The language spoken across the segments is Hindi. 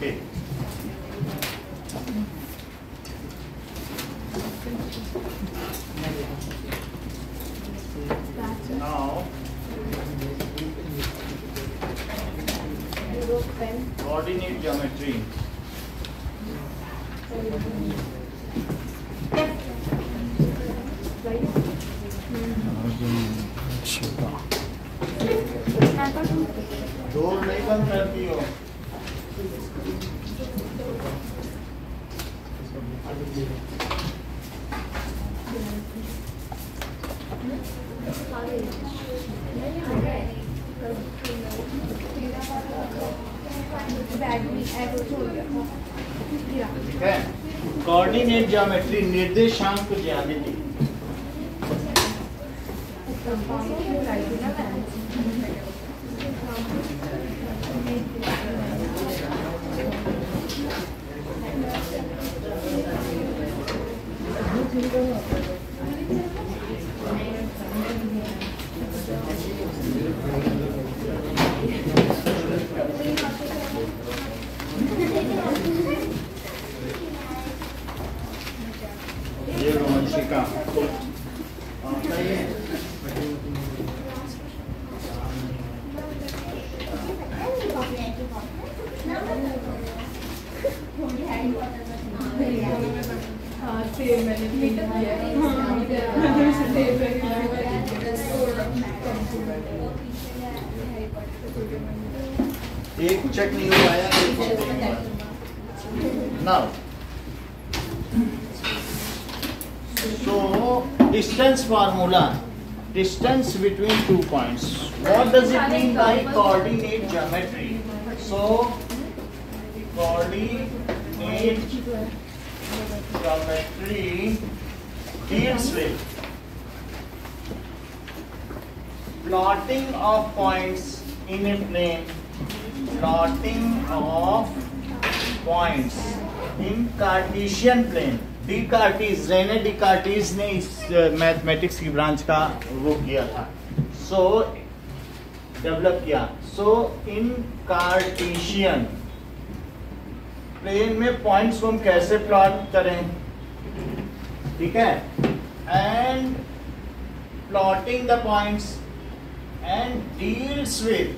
Okay. Now, coordinate geometry. Door नहीं बंद करती हो। ठीक है, कोऑर्डिनेट ज्योमेट्री, निर्देशांक ज्यामिति। ये रोमांचिका एक चेक नहीं हो पाया। Now so distance formula, distance between 2 points. What does it mean by coordinate geometry? So coordinate geometry deals with plotting of points in a plane, plotting of points in Cartesian plane. Descartes, Rene Descartes ने इस मैथमेटिक्स की ब्रांच का वो किया था, डेवलप किया। इन कार्टेशियन प्लेन में पॉइंट्स को हम कैसे प्लॉट करें, ठीक है, and plotting the points and deals with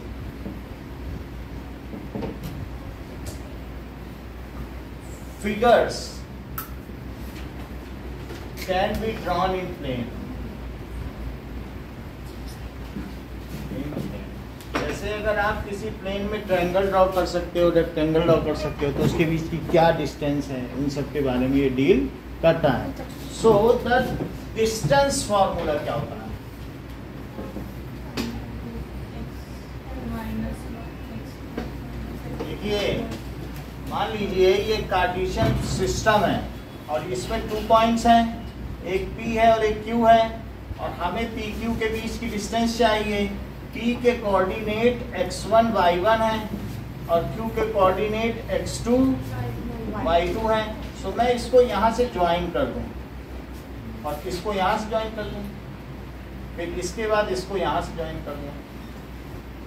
figures can be drawn in plane. जैसे अगर आप किसी प्लेन में ट्रायंगल ड्रॉ कर सकते हो, रेक्टेंगल ड्रॉ कर सकते हो, तो उसके बीच की क्या डिस्टेंस है, इन सब के बारे में ये डील करता है। सो द डिस्टेंस फॉर्मूला क्या होता है? देखिए, मान लीजिए ये कार्टेशियन सिस्टम है और इसमें 2 पॉइंट्स हैं, एक P है और एक Q है, और हमें PQ के बीच की डिस्टेंस चाहिए। P के कोऑर्डिनेट x1 y1 है और Q के कोऑर्डिनेट x2 y2 है। सो मैं इसको यहाँ से ज्वाइन कर दूँ और इसको यहाँ से ज्वाइन कर दूँ, फिर इसके बाद इसको यहाँ से ज्वाइन कर दूँ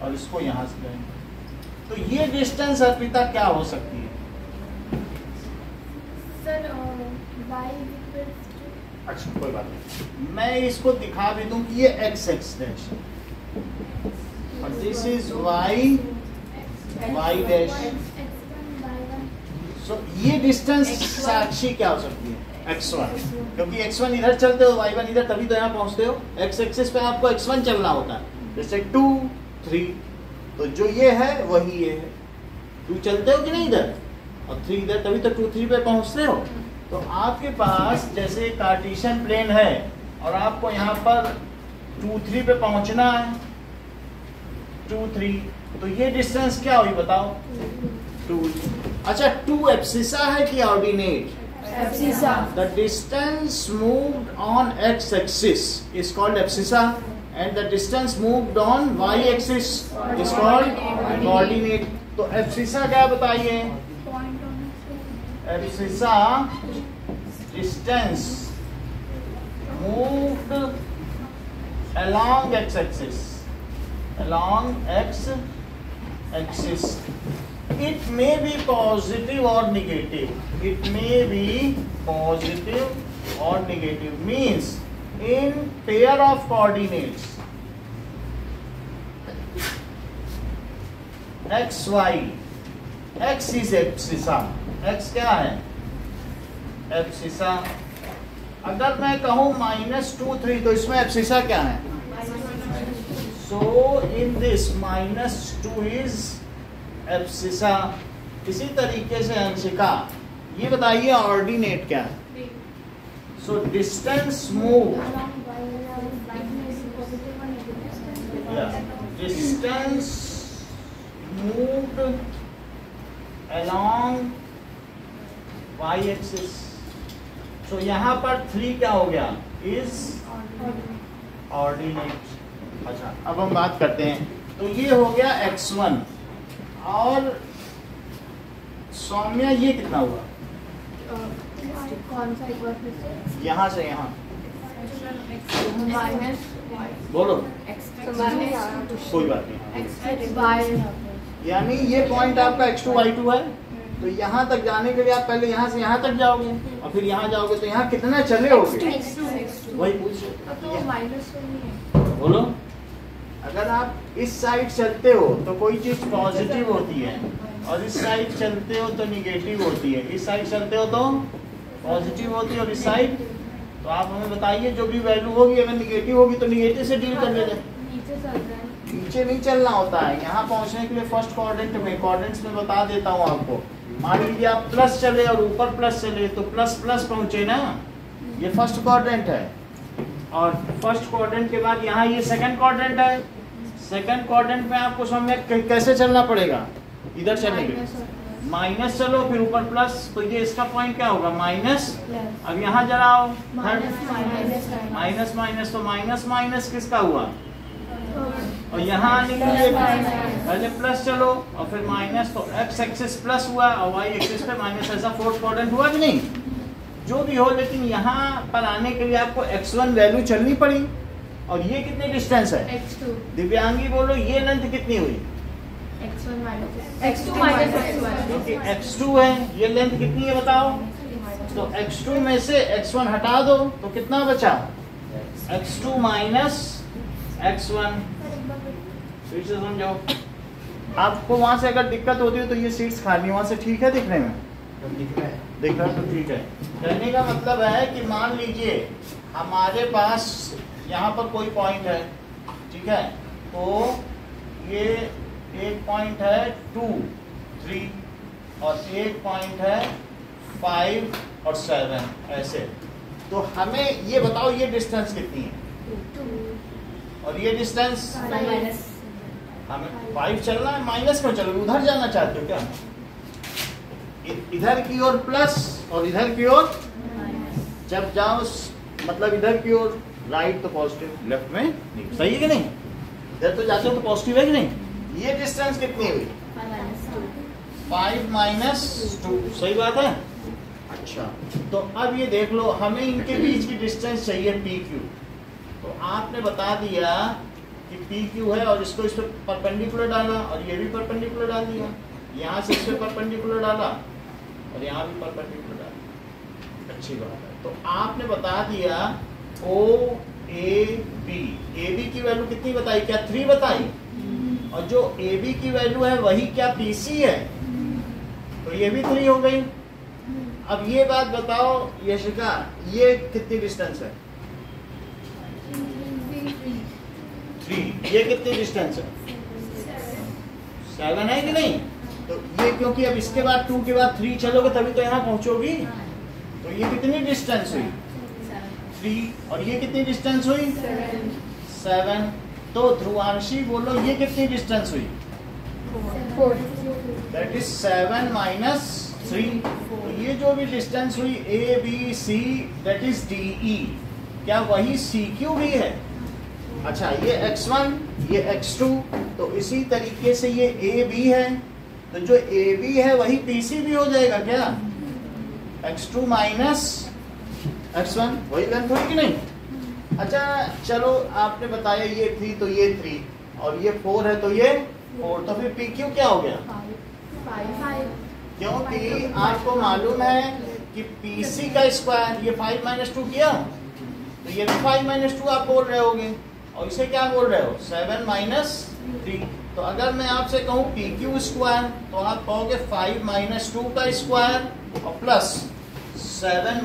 और इसको यहाँ से ज्वाइन कर दूँ। तो ये डिस्टेंस अर्पिता क्या हो सकती है? सर अच्छा कोई बात नहीं, मैं इसको दिखा भी दूं कि ये x x डैश और दिस इज y डैश। सो ये डिस्टेंस साक्षी क्या हो सकती है? x1, क्योंकि x1 इधर चलते हो, y1 इधर, तभी तो यहाँ पहुंचते हो। x एक्सिस पे आपको x1 चलना होता है, जैसे 2 3, तो जो ये है वही ये है। 2 चलते हो कि नहीं इधर, और 3 इधर, तभी तो 2 3 पे पहुंचते हो। तो आपके पास जैसे कार्टेशियन प्लेन है और आपको यहाँ पर 2 3 पे पहुंचना है, 2 3, तो ये डिस्टेंस क्या हुई बताओ? 2। अच्छा, 2 एब्सिसा है कि ordinate? Abscissa. The distance moved on x axis is called abscissa and the distance moved on y axis is called coordinate. तो एब्सिसा क्या बताइए? Abscissa distance moved along x axis, along x axis It may be positive or negative. It may be positive or negative. Means in pair of coordinates x y. X is abscissa. X क्या है? Abscissa. अगर मैं कहूँ -2 3 तो इसमें abscissa क्या है? So in this -2 is abscissa. इसी तरीके से अंशिका, ये बताइए ऑर्डिनेट क्या है? So distance moved, distance moved along y-axis. So यहाँ पर 3 क्या हो गया? Is ordinate. अच्छा, अब हम बात करते हैं. तो ये हो गया x1 और सौम्या ये कितना हुआ? कौन सा एक बार फिर से? यहाँ से यहाँ माइनस बोलो. माइनस कोई बात नहीं. वाई. यानी ये पॉइंट आपका x2 y2 है. तो यहाँ तक जाने के लिए आप पहले यहाँ से यहाँ तक जाओगे और फिर यहाँ जाओगे. तो यहाँ कितना चले होगे? वही पूछ. तो माइनस बोलो. अगर आप इस साइड चलते हो तो कोई चीज पॉजिटिव होती है और इस साइड चलते हो तो निगेटिव होती है. इस साइड चलते हो तो पॉजिटिव होती है और इस साइड. तो आप हमें बताइए जो भी वैल्यू होगी अगर निगेटिव होगी तो निगेटिव से डील कर लेते. नीचे चल रहा है. नीचे नहीं चलना होता है. यहाँ पहुँचने के लिए फर्स्ट क्वाड्रेंट में, क्वाड्रेंट्स में बता देता हूँ आपको. मान लीजिए आप प्लस चले और ऊपर प्लस चले तो प्लस प्लस पहुँचे ना. ये फर्स्ट क्वाड्रेंट है और फर्स्ट क्वाड्रेंट के बाद यहाँ ये सेकंड क्वाड्रेंट है. सेकंड क्वाड्रेंट में आपको समझ कैसे चलना पड़ेगा? इधर चलने के लिए माइनस चलो फिर ऊपर प्लस. तो ये इसका पॉइंट क्या होगा? माइनस. अब यहाँ जरा आओ. माइनस माइनस तो माइनस माइनस किसका हुआ? और यहाँ आने के लिए पहले प्लस चलो और फिर माइनस. तो एक्स एक्सिस प्लस हुआ और वाई एक्सिस पे माइनस. ऐसा फोर्थ क्वाड्रेंट हुआ कि नहीं? जो भी हो, लेकिन यहाँ पर आने के लिए आपको x1 वैल्यू चलनी पड़ी. और ये कितनी डिस्टेंस है? x2. दिव्यांगी बोलो ये लेंथ कितनी हुई? x1 minus x2 minus x1. क्योंकि x2 है. ये लेंथ कितनी है बताओ? तो x2 में से x1 हटा दो तो कितना बचा? x2 minus x1. फिर से समझो. आपको वहां से अगर दिक्कत होती है तो ये सीट्स खाली वहां से ठीक है दिखने में? दिख रहा तो ठीक है. कहने का मतलब है कि मान लीजिए हमारे पास यहाँ पर कोई पॉइंट है. ठीक है. तो ये एक पॉइंट है 2 3 और एक पॉइंट है 5 और 7 ऐसे. तो हमें ये बताओ ये डिस्टेंस कितनी है? और ये डिस्टेंस हमें 5 चलना है. माइनस में चलोगे? उधर जाना चाहते हो क्या? इधर की ओर प्लस और इधर की ओर. जब जाओ मतलब इधर की ओर राइट तो पॉजिटिव, लेफ्ट में नहीं. सही है कि नहीं? इधर तो जाते हो तो पॉजिटिव है कि नहीं? ये डिस्टेंस कितनी हुई? 5 माइनस 2. सही बात है. अच्छा, तो अब ये देख लो हमें इनके बीच की डिस्टेंस चाहिए PQ. तो आपने बता दिया कि PQ है और इसको इस पर परपेंडिकुलर डाला और ये भी परपेंडिकुलर डाल दिया. यहाँ से इस पर परपेंडिकुलर डाला और यहाँ भी परपेंडिकुलर डाला. अच्छी बात है. तो आपने बता दिया OAB. AB की वैल्यू कितनी बताई? क्या 3 बताई? और जो AB की वैल्यू है वही क्या PC है? तो ये भी 3 हो गई. अब ये बात बताओ यशिका, ये कितनी डिस्टेंस है? 3. ये कितनी डिस्टेंस है? 7 है कि नहीं? तो ये क्योंकि अब इसके बाद 2 के बाद 3 चलोगे तभी तो यहाँ पहुंचोगी. तो ये कितनी डिस्टेंस हुई? 3. और ये कितनी डिस्टेंस हुई? 7. तो ध्रुवांशी बोलो ये कितनी डिस्टेंस हुई? 4. That is 7 minus 3. तो ये जो भी डिस्टेंस हुई ABC दैट इज DE. क्या वही CQ भी है? अच्छा, ये x1 ये x2. तो इसी तरीके से ये AB है. तो जो AB है वही PC भी हो जाएगा क्या? x2 माइनस x1 वही लेंथ हुई कि नहीं? अच्छा चलो, आपने बताया ये 3 तो ये 3 और ये 4 है तो ये 4. तो फिर PQ क्या हो गया? क्योंकि आपको मालूम है कि PC का स्क्वायर ये 5 - 2 किया, तो ये भी 5 - 2 आप बोल रहे होगे, और इसे क्या बोल रहे हो 7 - 3। तो अगर मैं आपसे कहूँ PQ स्क्वायर, तो आप कहोगे 5 - 2 का स्क्वायर और प्लस 7 -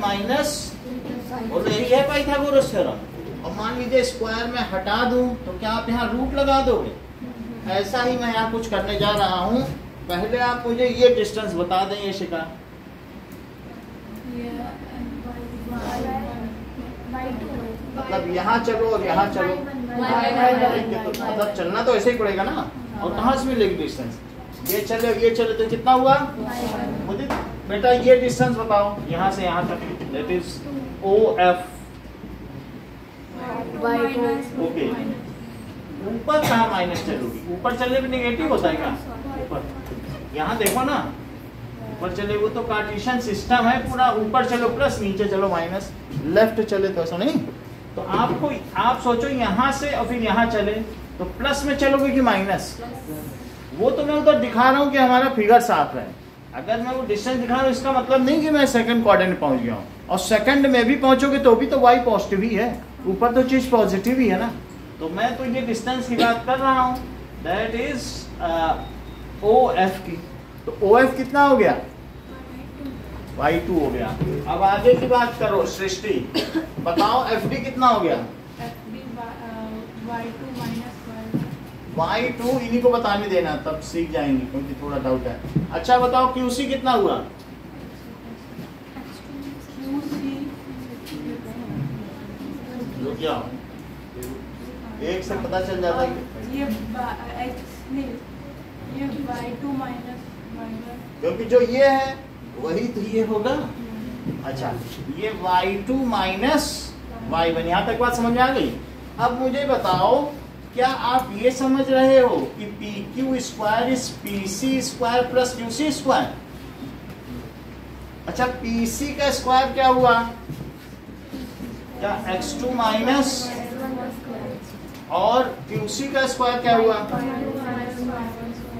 बोलो यही है पाइथागोरस थ्योरम। और मान लीजिए स्क्वायर में हटा दूं तो क्या आप यहाँ रूट लगा दोगे? ऐसा ही मैं यहाँ कुछ करने जा रहा हूँ। पहले आप मुझे ये डिस्टेंस बता दें, ये शिका मतलब यहाँ चलो और यहाँ चलो, तो मतलब चलना तो ऐसे ही पड़ेगा ना। और कहाँ से मिलेगी डिस्टेंस? ये चले तो कितना हुआ? मुझे बेटा ये डिस्टेंस बताओ यहाँ से यहाँ तक, दैट इज OF। ओके, ऊपर कहाँ माइनस चलोगी? ऊपर चलने भी नेगेटिव होता है क्या? ऊपर यहाँ देखो ना, ऊपर चले वो तो कार्टेशियन सिस्टम है पूरा, ऊपर चलो प्लस, नीचे चलो माइनस, लेफ्ट चले तो ऐसा नहीं। तो आपको आप सोचो यहाँ से और फिर यहाँ चले तो प्लस में चलोगे कि माइनस? वो तो मैं उधर दिखा रहा हूँ कि हमारा फिगर साफ है। अगर मैं वो डिस्टेंस दिखा रहा हूँ इसका मतलब नहीं कि मैं सेकंड क्वाड्रेंट पहुंच गया हूँ, और सेकंड में भी पहुंचोगे तो भी तो y पॉजिटिव ही है, ऊपर तो चीज पॉजिटिव ही है ना। तो मैं तो ये डिस्टेंस की बात कर रहा हूँ, दैट इज OF की। तो OF कितना हो गया? y2 हो गया। अब आगे की बात करो सृष्टि, बताओ FD कितना हो गया? y2 इन्हीं को बताने देना, तब सीख जाएंगे क्योंकि थोड़ा डाउट है। अच्छा बताओ QC कितना हुआ? क्या एक से पता चल जाता है ये y2 माइनस क्योंकि जो ये है वही तो ये होगा। अच्छा ये y2 माइनस y1, यहाँ तक बात समझ में आ गई। अब मुझे बताओ क्या आप ये समझ रहे हो कि PQ square is PC square plus QC square? अच्छा PC का स्क्वायर क्या हुआ? क्या x2 माइनस, और QC का स्क्वायर क्या हुआ?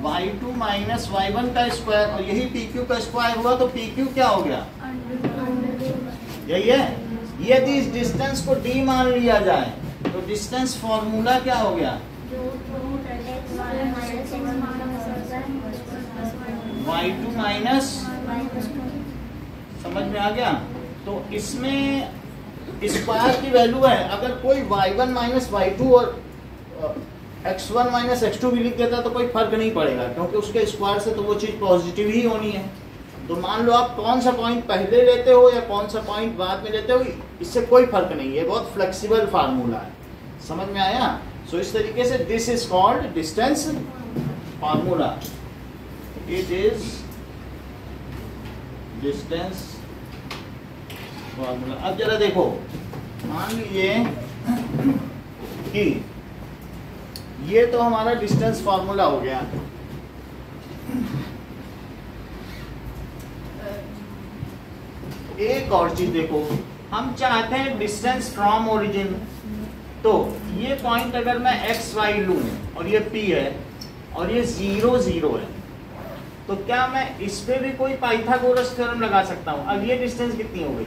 y2 माइनस y1 का स्क्वायर, और यही PQ का स्क्वायर हुआ, तो PQ क्या हो गया? यही है। यदि इस डिस्टेंस को d मान लिया जाए तो डिस्टेंस फॉर्मूला क्या हो गया? y2 माइनस, समझ में आ गया? तो इसमें स्क्वायर की वैल्यू है, अगर कोई y1 माइनस y2 और x1 माइनस x2 भी लिख देता तो कोई फर्क नहीं पड़ेगा, क्योंकि उसके स्क्वायर से तो वो चीज पॉजिटिव ही होनी है। तो मान लो आप कौन सा पॉइंट पहले लेते हो या कौन सा पॉइंट बाद में लेते हो, इससे कोई फर्क नहीं है, बहुत फ्लेक्सिबल फार्मूला है। समझ में आया? सो इस तरीके से this is called distance formula, it is distance formula. अब जरा देखो, मान लीजिए कि ये तो हमारा डिस्टेंस फार्मूला हो गया। एक और चीज देखो, हम चाहते हैं डिस्टेंस फ्रॉम ओरिजिन। तो ये पॉइंट अगर मैं एक्स वाई लूं और ये P है और ये 0 0 है, तो क्या मैं इस पे भी कोई पाइथागोरस थ्योरम लगा सकता हूं? अब ये डिस्टेंस कितनी हो गई?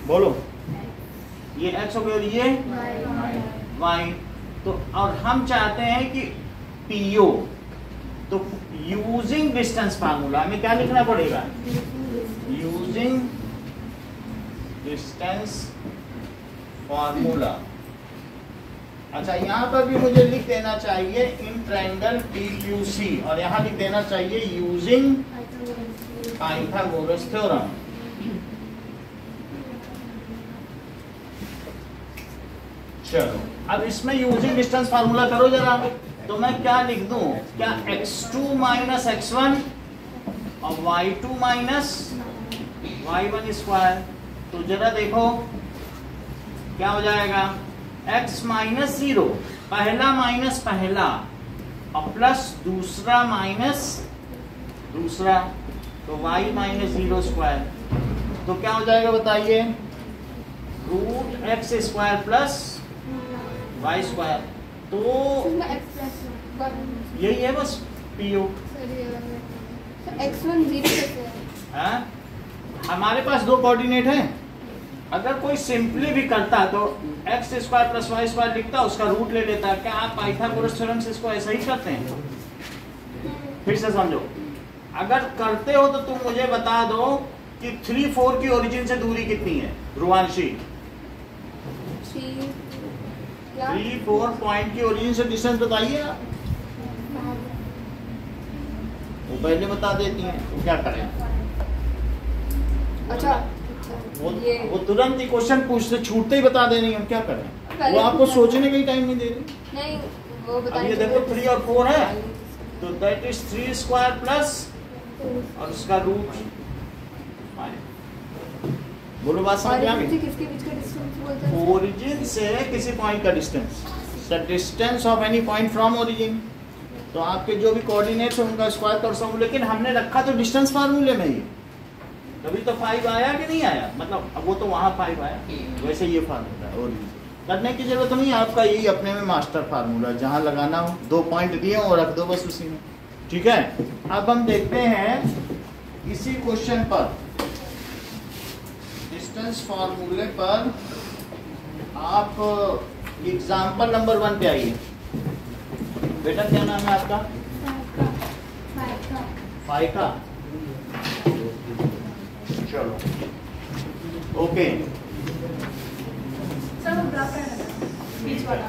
बोलो, ये x हो गया और ये y। तो और हम चाहते हैं कि PO, तो यूजिंग डिस्टेंस फार्मूला हमें क्या लिखना पड़ेगा? Using distance formula. अच्छा यहाँ पर भी मुझे लिख देना चाहिए इन ट्रायंगल PQC, और यहाँ लिख देना चाहिए यूजिंग पाइथागोरस थ्योरम। चलो अब इसमें यूजिंग डिस्टेंस फार्मूला करो जरा। तो मैं क्या लिख दूं? क्या x2 माइनस x1 और y2 माइनस y1 स्क्वायर। तो जरा देखो क्या हो जाएगा? x माइनस 0, पहला माइनस पहला और प्लस दूसरा माइनस दूसरा, तो y माइनस 0 स्क्वायर। तो क्या हो जाएगा बताइए? Root x square plus y square. तो यही है बस, PU। x1 0 कैसे है? हाँ? हमारे पास दो कोऑर्डिनेट हैं। अगर कोई सिंपली भी करता तो x square plus y square लिखता, उसका रूट ले लेता। क्या आप पाइथागोरस थ्योरम से इसको ऐसा ही करते हैं? फिर से समझो, अगर करते हो तो तुम मुझे बता दो कि 3 4 की ओरिजिन से दूरी कितनी है रुवांशी? 3 4 पॉइंट की ओरिजिन से डिस्टेंस बताइए। वो पहले बता देती हैं, तो क्या करें? अच्छा वो तुरंत ही क्वेश्चन पूछते छूटते ही बता दे रही हम क्या करें? वो आपको सोचने का ही टाइम नहीं दे रही। नहीं वो बता। अब ये देखो 3 और 4 है, तो दैट इज 3 स्क्वायर प्लस और उसका रूट 5। बोलो बात समझ में आ गई? किसके बीच का डिस्टेंस बोलते हैं? ओरिजिन से किसी पॉइंट का distance, the distance of any point from origin. तो आपके जो भी कोऑर्डिनेट्स हैं उनका स्क्वायर कर सकूं, लेकिन हमने रखा तो डिस्टेंस फार्मूले में ही, तभी तो 5 आया कि नहीं आया? मतलब अब वो तो वहाँ 5 आया, वैसे ये फार्मूला है। और करने की जरूरत नहीं, आपका यही अपने में मास्टर फार्मूला, जहाँ लगाना हो 2 पॉइंट दिए और रख दो बस उसी में। ठीक है, अब हम देखते हैं इसी क्वेश्चन पर, डिस्टेंस फार्मूले पर आप एग्जाम्पल नंबर 1 पे आइए। बेटा क्या नाम है आपका? फाइका। चलो ओके, बीच वाला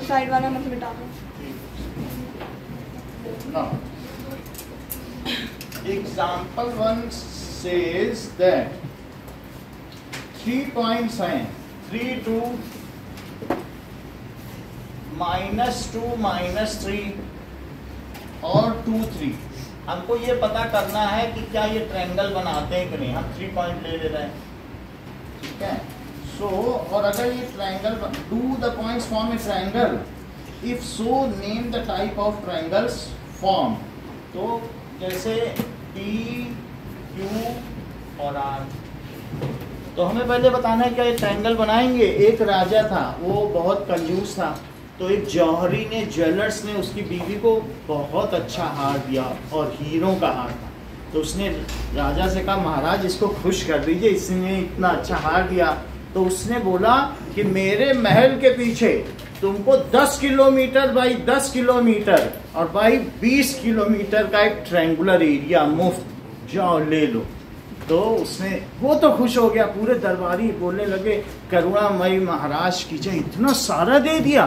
साइड वाला मतलब मिटा दो। Example 1 says that 3 points हैं, 3 2 -2 -3 और 2 3। हमको ये पता करना है कि क्या ये ट्रायंगल बनाते हैं कि नहीं। हम 3 पॉइंट ले रहे हैं, ठीक है। सो और अगर ये triangle, do the points form A triangle, if so name the type of triangles form. तो जैसे P Q और R, तो हमें पहले बताना है क्या ये ट्रायंगल बनाएंगे। एक राजा था, वो बहुत कंजूस था, तो एक जौहरी ने, ज्वेलर्स ने उसकी बीवी को बहुत अच्छा हार दिया और हीरों का हार था। तो उसने राजा से कहा, महाराज इसको खुश कर दीजिए, इसने इतना अच्छा हार दिया। तो उसने बोला कि मेरे महल के पीछे तुमको 10 किलोमीटर बाई 10 किलोमीटर और बाई 20 किलोमीटर का एक ट्रायंगुलर एरिया मुफ्त, जाओ ले लो। तो उसने, वो तो खुश हो गया, पूरे दरबारी बोलने लगे करुणामयी महाराज की जय, इतना सारा दे दिया।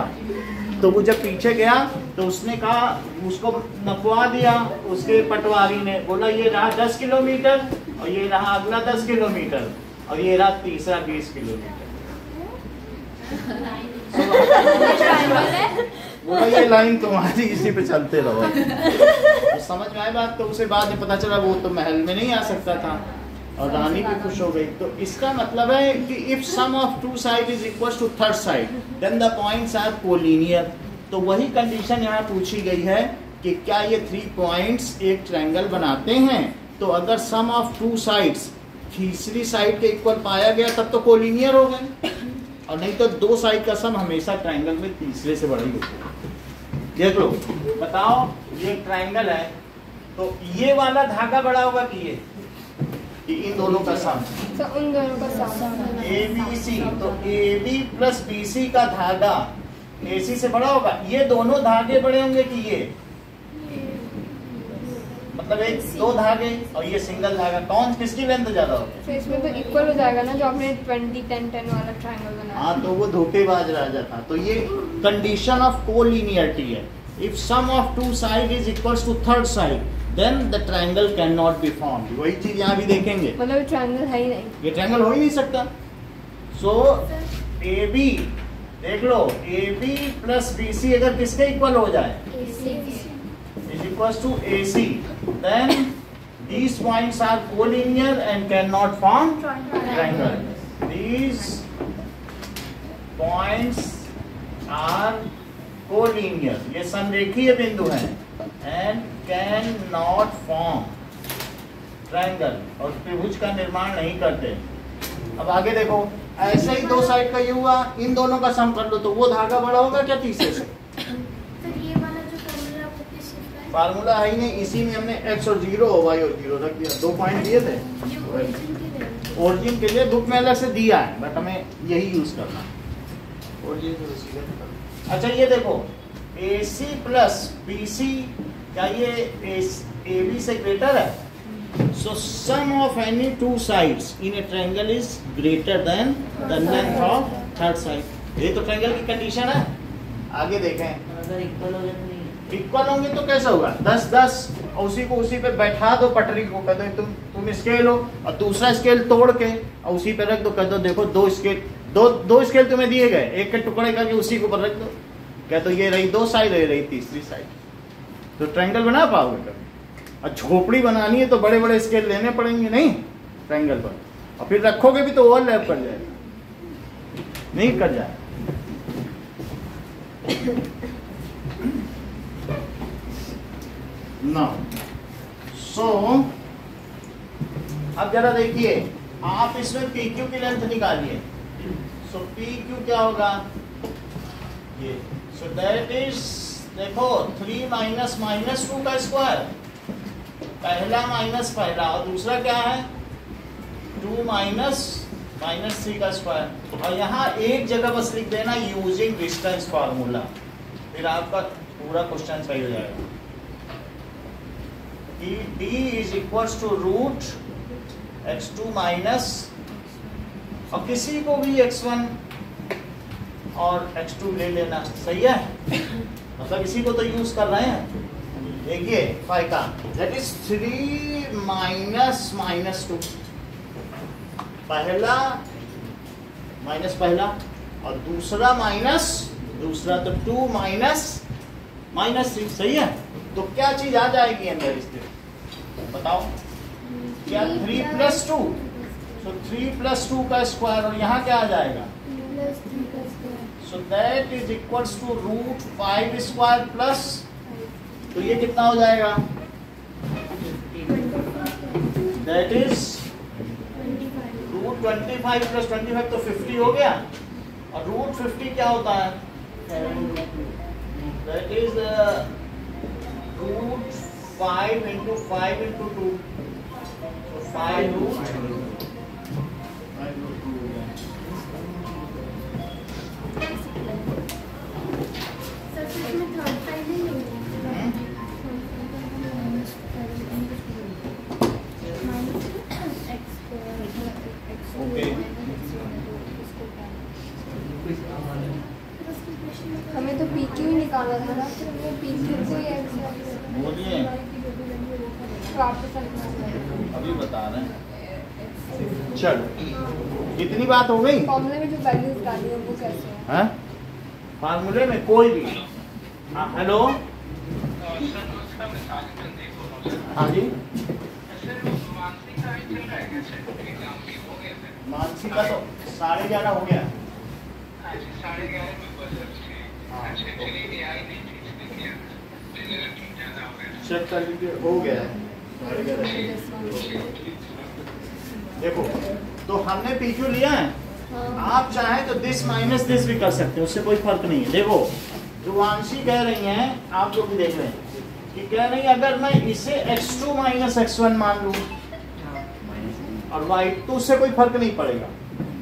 तो वो जब पीछे गया तो उसने कहा, उसको नपवा दिया उसके पटवारी ने, बोला ये रहा 10 किलोमीटर और ये रहा अगला 10 किलोमीटर और ये रहा तीसरा 20 किलोमीटर। बोला ये लाइन तुम्हारी, इसी पे चलते रहो। तो समझ में आए बात। तो उसे बाद में पता चला वो तो महल में नहीं आ सकता था और रानी भी खुश हो गई। तो इसका मतलब है कि if sum of 2 side is equal to third side then the points are collinear. तो वही कंडीशन यहाँ पूछी गई है कि क्या ये 3 पॉइंट्स एक ट्रायंगल बनाते हैं। तो अगर सम ऑफ 2 साइड्स तीसरी साइड के इक्वल पाया गया तब तो कोलिनियर हो गए, और नहीं तो 2 साइड का सम हमेशा ट्रायंगल में तीसरे से बड़ा ही होता है। देख लो, बताओ ये ट्रायंगल है तो ये वाला धागा बड़ा होगा कि ये, कि इन दोनों का सम, तो उन दोनों का सम ABC, तो AB प्लस BC का धागा AC से बड़ा होगा। ये दोनों धागे बड़े होंगे कि ये, मतलब एक 2 धागे और ये सिंगल धागा, कौन किसकी लेंथ ज्यादा होगी? तो इसमें तो इक्वल हो जाएगा ना, जो आपने 20 10 10 वाला ट्रायंगल बनाया। हाँ, तो वो धोखेबाज राजा था। तो ये कंडीशन ऑफ कोलिनियरिटी है। If sum of 2 side is equals to third side then the triangle can not be formed. वही चीज यहाँ भी देखेंगे, मतलब ट्रायंगल है ही नहीं, ये ट्रायंगल हो ही नहीं सकता। सो AB देख लो, AB प्लस BC अगर किसके इक्वल हो जाए, is equals to AC, then these points are collinear and cannot form triangle. These points are collinear, ये संरेखीय बिंदु हैं, and cannot form triangle, और त्रिभुज का निर्माण नहीं करते। अब आगे देखो, ऐसे ही दो साइड का ये हुआ, इन दोनों का सम कर लो तो वो धागा बड़ा होगा क्या तीसरे से? तो ये वाला जो फॉर्मूला वो किस चीज का है? फार्मूला है ही नहीं, इसी में हमने x और 0 और y और 0 रख दिया, 2 पॉइंट दिए थे। ये ओरिजिन के लिए ओरिजिन के लिए बुक में अलग से दिया है, बट हमें यही यूज करना है। ओरिजिन से सीधे निकल। अच्छा ये देखो, AC प्लस BC, क्या ये AB से ग्रेटर है? So sum of any two sides in a triangle is greater than the length of third side. ये तो ट्रायंगल की कंडीशन है। आगे देखें, अगर इक्वल हो जाए इक्वल होंगे तो कैसा होगा? 10-10 और उसी को उसी पे बैठा दो, पटरी को कह दो तुम स्केल हो, और दूसरा स्केल तोड़ के और उसी पे रख दो, कह दो देखो दो स्केल तुम्हें दिए गए, एक के टुकड़े करके उसी के ऊपर रख दो, कह दो ये रही 2 साइड, ये रही तीसरी साइड, तो ट्रायंगल बना पाओगे कभी? और झोपड़ी बनानी है तो बड़े बड़े स्केल लेने पड़ेंगे नहीं ट्रायंगल पर, और फिर रखोगे भी तो ओवरलैप कर जाएगा, नहीं कर जाए। नाउ सो अब जरा देखिए, आप इसमें PQ की लेंथ निकालिए। सो PQ क्या होगा? ये सो दैट इज, देखो 3 माइनस माइनस 2 का स्क्वायर, पहला माइनस पहला, और दूसरा क्या है 2 माइनस माइनस 3 का स्क्वायर, और यहाँ एक जगह बस लिख देना यूजिंग डिस्टेंस फार्मूला, फिर आपका पूरा क्वेश्चन सही हो जाएगा। कि D is equals to root x2 minus, और किसी को भी x1 और x2 ले लेना, सही है? मतलब इसी को तो यूज कर रहे हैं। देखिए फाइका दैट इज 3 माइनस माइनस 2, पहला माइनस पहला और दूसरा माइनस दूसरा, तो 2 माइनस माइनस 3, सही है? तो क्या चीज आ जाएगी अंदर इसके, बताओ क्या? 3 प्लस 2, सो 3 प्लस 2 का स्क्वायर, और यहाँ क्या आ जाएगा? So that is equals to root 5 square plus, तो ये कितना हो जाएगा? दैट इज रूट 25 प्लस 25 तो 50 हो गया, और रूट 50 क्या होता है? That is root 5 into 5 into 2, तो 5 रूट हमें तो PQ ही निकालना था ना, फिर हमने PQ को ही बोलिए, वापस अभी बता रहे हैं। चलो कितनी बात हो गई? फॉर्मूले में जो वैल्यूज डाली है वो कैसे है? फार्मूले में कोई भी, हाँ हेलो, हाँ जी, मानसी का तो 11:30 हो गया। चेक कर लीजिए, हो गया 11:30। देखो तो हमने PQ लिया है, आप चाहें तो दिस माइनस दिस भी कर सकते हैं, उससे कोई फर्क नहीं है। देखो जो वांशी कह रही हैं, आप लोग भी देख रहे हैं कि कह रही है अगर मैं इसे x2 माइनस x1 मान लूं और y, तो उससे कोई फर्क नहीं पड़ेगा।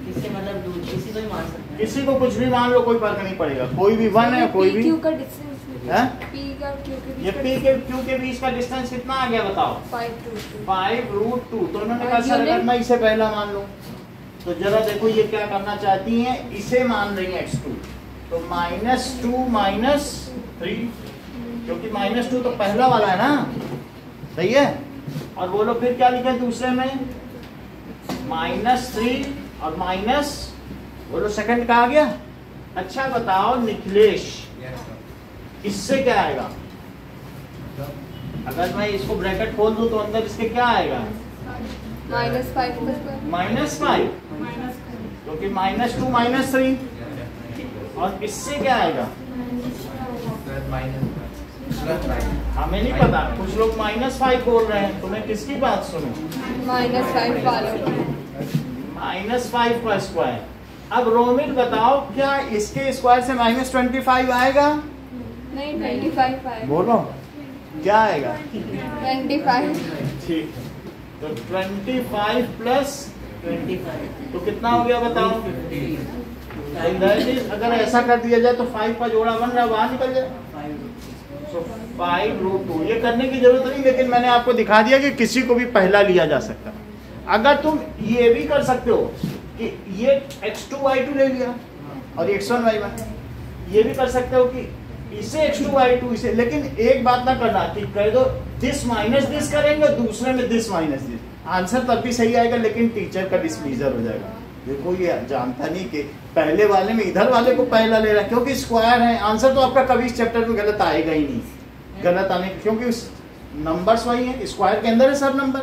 किससे मतलब किसी को ही मान सकते हैं, किसी को कुछ भी मान लो, कोई फर्क नहीं पड़ेगा, कोई भी 1 है कोई भी। PQ का डिस्टेंस है? P का Q के बीच ये P के Q के बीच का डिस्टेंस कितना आ गया बताओ? 5 रूट 2। तो उन्होंने कहा सर अगर मैं इसे पहला मान लूं, तो जरा देखो ये क्या करना चाहती हैं, इसे मान रही है x2, तो -2 माइनस 3, क्योंकि -2 तो पहला वाला है ना, सही है? और बोलो फिर क्या लिखा है दूसरे में? -3 और माइनस, बोलो सेकंड का आ गया। अच्छा बताओ निखिलेश, इससे क्या आएगा? अगर मैं इसको ब्रैकेट खोल दूं तो अंदर इसके क्या आएगा? -5, क्योंकि -2 -3, और इससे क्या आएगा? हमें नहीं पता, कुछ लोग -5 बोल रहे हैं, तो मैं किसकी बात सुनूं? -5 वालों -5 का स्क्वायर, अब रोमिल बताओ क्या इसके स्क्वायर से -25 आएगा? नहीं 25 आएगा। बोलो क्या आएगा? 25। ठीक, तो 25 प्लस 25 तो कितना हो गया बताओ? 50 अगर ऐसा कर दिया जाए तो 5 का जोड़ा बन रहा है, वहां निकल जाए। 5√2 ये करने की जरूरत नहीं, लेकिन मैंने आपको दिखा दिया कि किसी को भी पहला लिया जा सकता है। अगर तुम ये भी कर सकते हो कि ये x2y2 ले लिया और x1y1, ये भी कर सकते हो कि इसे x2y2 इसे, लेकिन एक बात ना करना कि कह दो दिस माइनस दिस करेंगे, दूसरे में दिस माइनस दिस, आंसर तब भी सही आएगा लेकिन टीचर का डिस्प्लीजर हो जाएगा। देखो ये जानता नहीं कि पहले वाले में इधर वाले को पहला ले रहा है, क्योंकि स्क्वायर है। आंसर तो आपका कभी इस चैप्टर में गलत आएगा ही नहीं, गलत आने क्योंकि नंबर्स वही है, स्क्वायर के अंदर है सब नंबर,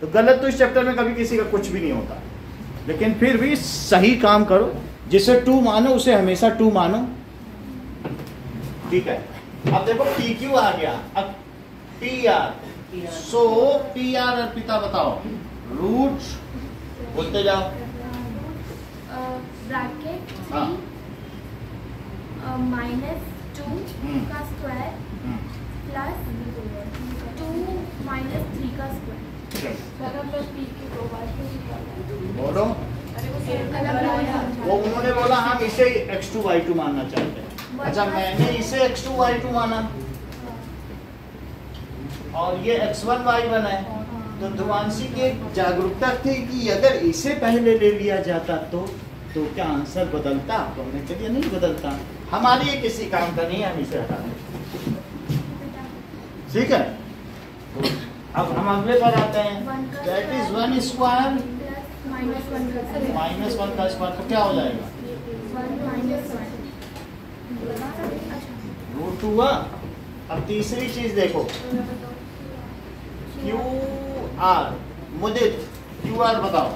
तो गलत तो इस चैप्टर में कभी किसी का कुछ भी नहीं होता। लेकिन फिर भी सही काम करो, जिसे 2 मानो उसे हमेशा 2 मानो, ठीक है। अब देखो PQ आ गया, अब PR, सो PR अर्पिता बताओ रूट बोलते जाओ। ब्रैकेट हाँ। -2 का स्क्वायर प्लस 2 - 3 का स्क्वायर। बोलो, वो उन्होंने बोला हम इसे x2y2 मानना चाहते हैं। अच्छा मैंने इसे x2y2 माना और ये x1y1 है, तो ध्रुवांशी की एक जागरूकता थी कि अगर इसे पहले ले लिया जाता तो क्या आंसर बदलता? तो हमने कहा नहीं बदलता, हमारे ये किसी काम का नहीं, हम इसे हटा दें, ठीक है। अब हम अगले पर आते हैं, दैट इज 1 स्क्वायर -1 का स्क्वायर, तो क्या हो जाएगा? √2 हुआ। अब तीसरी चीज देखो, QR, मुदित QR बताओ।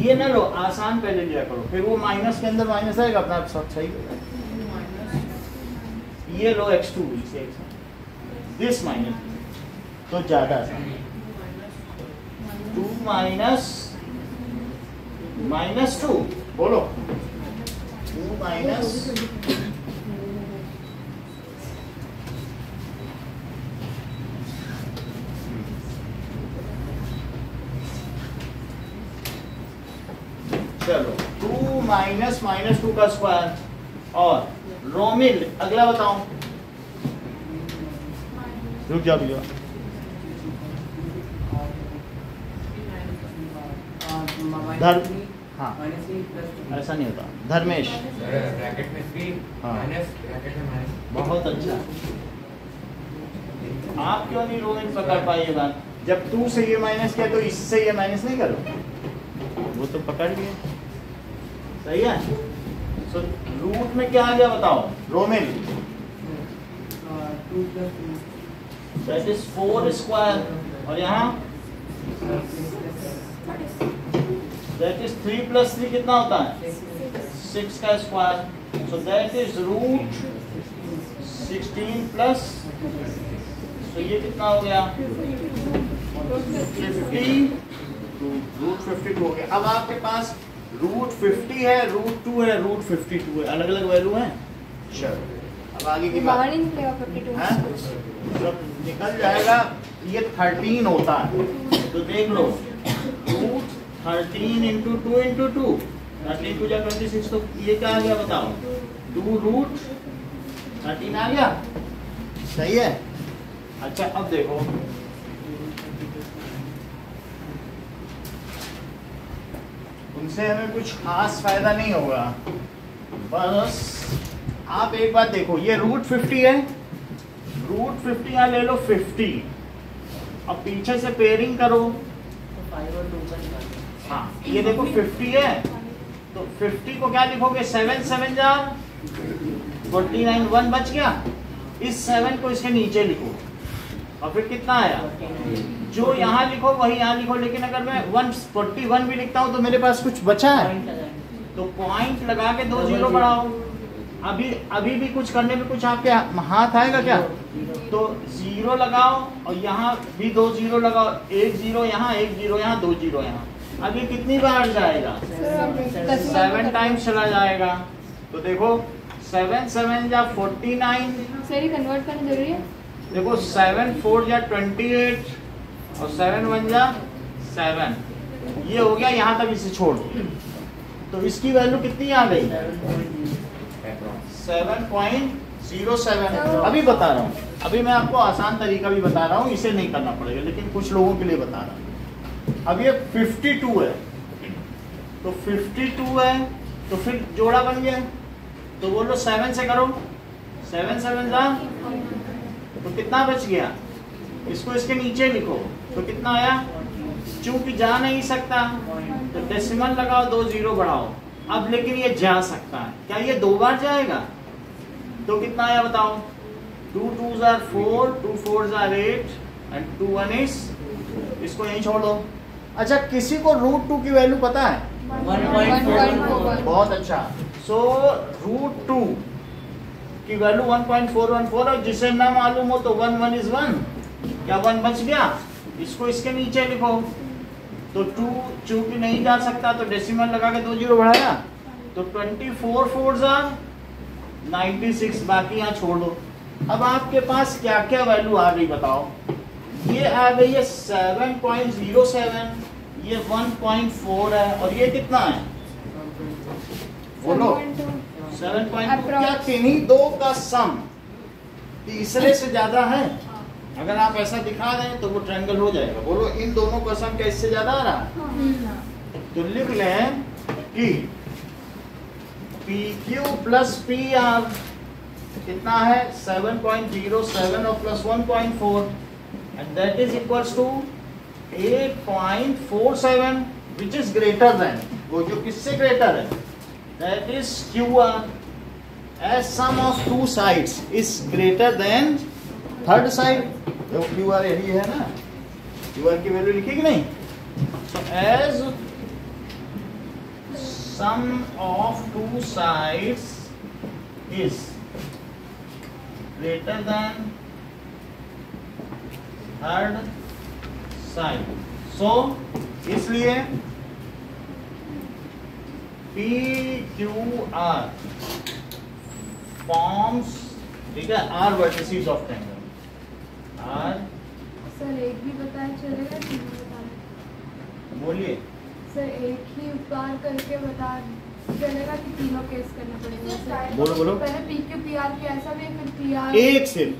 ये ना लो, आसान पहले लिया करो, फिर वो माइनस के अंदर माइनस आएगा, अपना आप सब सही हो जाएगा। ये लो x2 दिस माइनस, तो ज्यादा आसान, 2 -2 बोलो, 2 माइनस चलो 2 -2 का स्क्वायर। और रोमिल अगला बताओ, रुक जाओ भैया, धर्म, हाँ ऐसा नहीं होता, धर्मेश ब्रैकेट में 3 हाँ। माइनस ब्रैकेट में माइनस। बहुत अच्छा, आप क्यों नहीं रोमिल पकड़ पाए ये बात? जब 2 से ये माइनस किया तो इससे ये माइनस नहीं करो, वो तो पकड़ लिए, सही है। सो रूट में क्या आ गया बताओ रोमिल? 2 + 2 दैट इज 4 स्क्वायर, और यहाँ दैट इज 3 + 3 कितना होता है? 6 का square, so that is root 16 plus, तो ये कितना हो गया? 50, रूट 52 हो गया। अब आपके पास रूट 50 है, रूट 2 है, रूट 52 है, अलग अलग वैल्यू है। चलो अब आगे की बात, बाहर ही निकलेगा 52 हैं? जब निकल जाएगा ये 13 होता है, तो देख लो रूट 13 × 2 × 2, 13 2 = 26, तो ये क्या आ गया बताओ? 2 रूट 13 आ गया, सही है। अच्छा अब देखो, उनसे हमें कुछ खास फायदा नहीं होगा, बस आप एक बात देखो, ये रूट 50 है, रूट 50 यहाँ ले लो 50, अब पीछे से पेयरिंग करो, तो 5 और 2 का निकालो। हाँ ये देखो 50 है, तो 50 को क्या लिखोगे? 7 7 जा 49, 1 बच गया, इस 7 को इसके नीचे लिखो, और फिर कितना आया? जो यहाँ लिखो वही यहाँ लिखो, लेकिन अगर मैं 141 भी लिखता हूँ तो मेरे पास कुछ बचा है, पॉइंट लगाएंगे। तो पॉइंट लगा के 2 0 बढ़ाओ। अभी भी कुछ करने में कुछ आपके हाथ आएगा क्या? तो 0 लगाओ, और यहाँ भी 2 0 लगाओ, 1 0 यहाँ, 1 0 यहाँ, 2 0 यहाँ, अब ये कितनी बार जाएगा? 7 टाइम्स चला जाएगा। तो देखो 7 7 जा 49, सर ये कन्वर्ट करना जरूरी है? देखो 7 4 जा 28 और 7 1 जा 7। ये हो गया, यहाँ तक इसे छोड़ दो। तो इसकी वैल्यू कितनी आ गई? 7.07। अभी बता रहा हूँ, अभी मैं आपको आसान तरीका भी बता रहा हूँ, इसे नहीं करना पड़ेगा, लेकिन कुछ लोगों के लिए बता रहा हूँ। अब ये 52 है, तो 52 है तो फिर जोड़ा बन गया। तो बोलो 7 से करो, 7 7 जा, तो कितना बच गया? इसको इसके नीचे लिखो, तो कितना आया? चूंकि जा नहीं सकता तो डेसिमल लगाओ, 2 0 बढ़ाओ। अब लेकिन ये जा सकता है, क्या ये 2 बार जाएगा? तो कितना आया बताओ? 2 2s are 4, 2 4s are 8 and 2 1 is, इसको यहीं छोड़ दो। अच्छा, किसी को √2 की वैल्यू पता है? 1.414। बहुत अच्छा। सो √2 की वैल्यू 1.414 है। जिसे ना मालूम हो तो 1 1 is 1, क्या 1 बच गया? इसको इसके नीचे लिखो। तो 2 चूंकि नहीं जा सकता तो डेसिमल लगा के 2 0 बढ़ाया, तो 24 4s are 96, बाकी यहाँ छोड़ दो। अब आपके पास क्या क्या वैल्यू आ गई बताओ? ये आ गई है 7.07, ये 1.4 है, और ये कितना है? बोलो 7.2। क्या किन्हीं दो का सम तीसरे से ज्यादा है? अगर आप ऐसा दिखा दें तो वो ट्रायंगल हो जाएगा। बोलो इन दोनों का सम क्या इससे ज्यादा आ रहा है? तो लिख लें कि PQ प्लस PR कितना है? 7.07 और plus 1.4, and that is equals to 8.47, which is greater than, वो जो किससे ग्रेटर है? That is QR, as sum of two sides is greater than third side। तो QR यही है ना, QR की वैल्यू लिखी कि नहीं? So as sum of two sides is greater than third side, so इसलिए PQR forms, ठीक है, R vertices of triangle। R, sir एक भी बताया चलेगा कि नहीं बताना? बोलिए। सर एक ही बार करके बता चलेगा कि तीनों केस करने पड़ेंगे? बोलो बोलो। पहले PQ PR की ऐसा भी, फिर PR एक सिर्फ,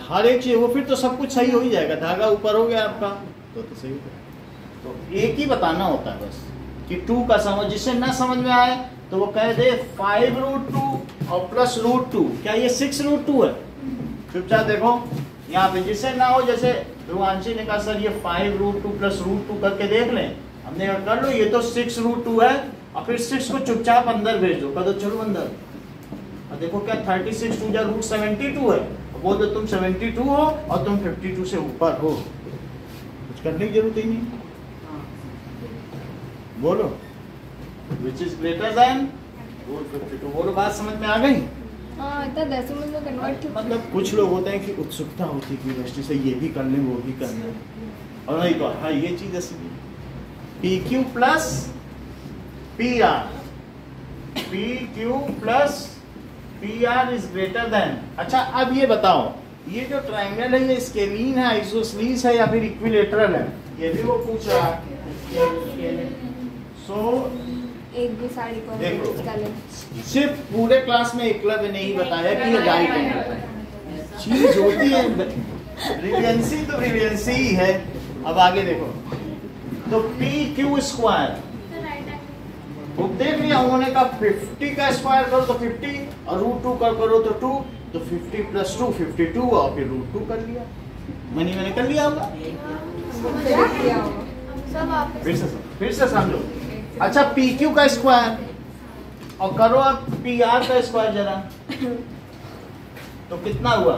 हर एक चीज, वो फिर तो सब कुछ सही हो ही जाएगा। धागा ऊपर हो गया आपका, तो सही हो गया। तो एक ही बताना होता है बस कि 2 का समझ, जिससे ना समझ में आए तो वो कह दे 5√2 और प्लस √2, क्या ये 6√2 है? चुपचाप देखो यहाँ पे, जिससे ना हो, जैसे ध्रुवांशी ने कहा सर ये 5√2 प्लस √2 करके देख लें, हमने कर लो, ये तो 6√2 है, और फिर 6 को चुपचाप अंदर भेज दो, कह दो चलो अंदर, और देखो क्या 36 2 जा √72 है, वो तो तुम 72 हो और तुम 52 से ऊपर हो, कुछ करने की जरूरत ही नहीं। बोलो विच इज ग्रेटर देन 52। बोलो बात समझ में आ गई? हाँ, इतना डेसिमल में कन्वर्ट। मतलब कुछ लोग होते हैं कि उत्सुकता होती है कि यूनिवर्सिटी से ये भी कर लें वो भी कर लें, और नहीं तो हाँ ये चीज ऐसी PQ plus PR, PQ plus PR is greater than. अच्छा अब ये बताओ, ये जो ट्रायंगल है ये स्केलीन है, आइसोसेलेस है, या फिर इक्विलेटरल है? ये भी वो पूछ रहा है। सो एक भी साड़ी को देखो, निकाल ले। सिर्फ पूरे क्लास में एकलव्य ने ही बताया कि ये राइट एंगल है। चीज होती है, ब्रिलियंसी तो ब्रिलियंसी ही है। अब आगे देखो, तो PQ स्क्वायर, वो देख लिया उन्होंने कहा 50 का स्क्वायर करो तो 50, और √2 का करो तो 2, तो 50 प्लस 2 52, और फिर √2 कर लिया। मैंने कर लिया होगा। फिर से समझो। अच्छा PQ का स्क्वायर और करो अब PR का स्क्वायर जरा, तो कितना हुआ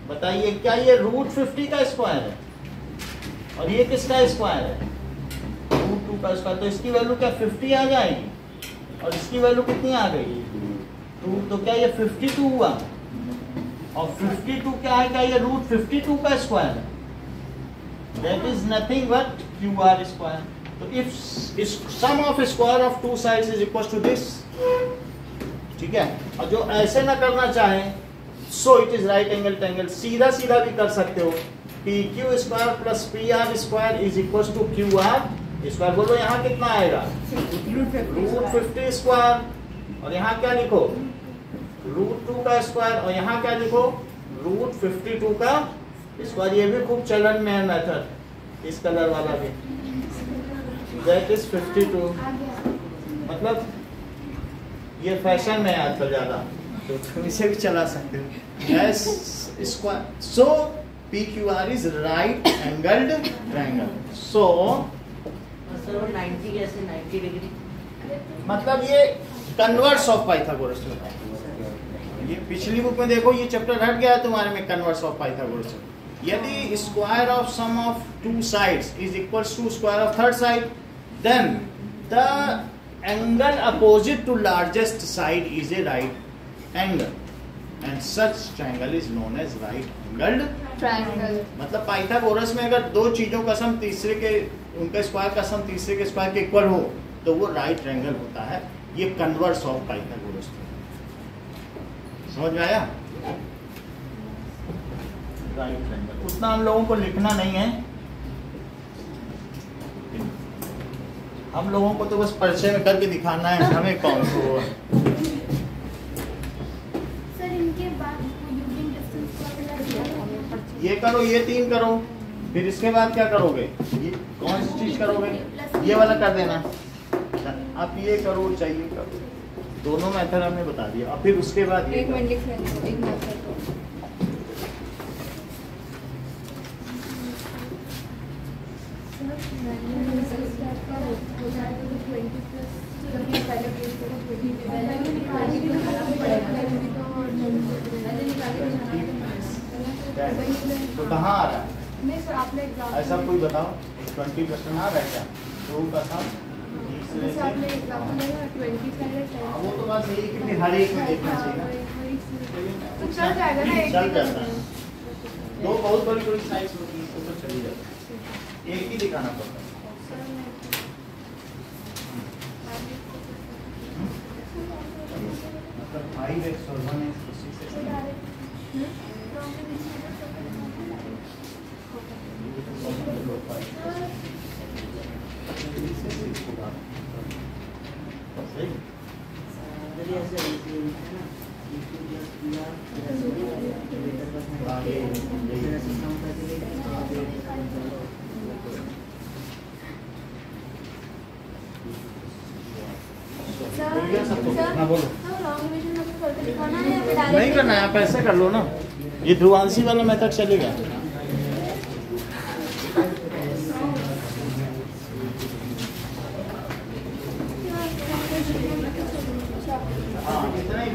बताइए? क्या ये √50 का स्क्वायर है? और ये किसका स्क्वायर है? √2 का स्क्वायर। तो इसकी वैल्यू क्या 50 आ जाएगी, और इसकी वैल्यू कितनी आ गई 2, तो क्या ये 52 हुआ? और 52 क्या है? क्या ये √52 का स्क्वायर है? That is nothing but QR square. तो if sum of square of two sides is equal to this, ठीक है। और जो ऐसे ना करना चाहे, so it is right angle triangle, सीधा सीधा भी कर सकते हो। P Q square plus P R square is equal to Q R square. बोलो यहाँ कितना आएगा, रूट 50 स्क्वायर, और यहाँ क्या लिखो, रूट 2 का स्क्वायर, और यहाँ क्या लिखो, रूट 52 का स्क्वायर। ये भी खूब चलन में है मेथड, इस कलर वाला भी, दैट इज 52। मतलब ये फैशन में है आजकल ज्यादा, तो तुम इसे भी चला सकते हो। S square, so P Q R is right angled triangle. So sir 90 कैसे 90 डिग्री? मतलब ये कन्वर्स ऑफ पाइथागोरस होता है। ये पिछली बुक में देखो, ये चैप्टर हट गया है तुम्हारे में, कन्वर्स ऑफ पाइथागोरस। यदि square of sum of two sides is equal to square of third side, then the angle opposite to largest side is a right angle and such triangle is known as right angled triangle. मतलब पाइथागोरस में अगर दो चीजों का सम तीसरे के, उनका स्क्वायर का सम तीसरे के स्क्वायर के इक्वल हो, तो वो राइट ट्रायंगल होता है। ये कन्वर्स ऑफ पाइथागोरस। समझ में आया? राइट ट्रायंगल उतना हम लोगों को लिखना नहीं है, हम लोगों को तो बस परिचय में करके दिखाना है हमें कौन सा हो। सर इनके बाद यूजिंग डिस्टेंस ये करो, ये 3 करो, फिर इसके बाद क्या करोगे, ये कौन सी चीज करोगे, ये वाला कर देना। आप ये करो चाहे ये करो, दोनों मेथड हमने बता दिया। और फिर उसके बाद ये एक मिनट लिख लेंगे, एक मेथड को। तो कहाँ आ रहा है नहीं सर, आपने एग्जाम ऐसा कोई बताओ, 20% आ रहा है क्या? तो का सम जैसे आपने एग्जाम में 20 पहले वो तो बस यही कि हर एक में देखना चाहिए। तो चल जाएगा ना, एक चल ही जाता है। दो बहुत बड़ी बड़ी साइज होती है तो चली जाती है, एक ही दिखाना पड़ता है। मतलब 5x और 1x तो 6x हाँ बोलो। नहीं करना है, आप ऐसे कर लो ना, ये ध्रुवांशी वाला मेथड चलेगा। हाँ इतना ही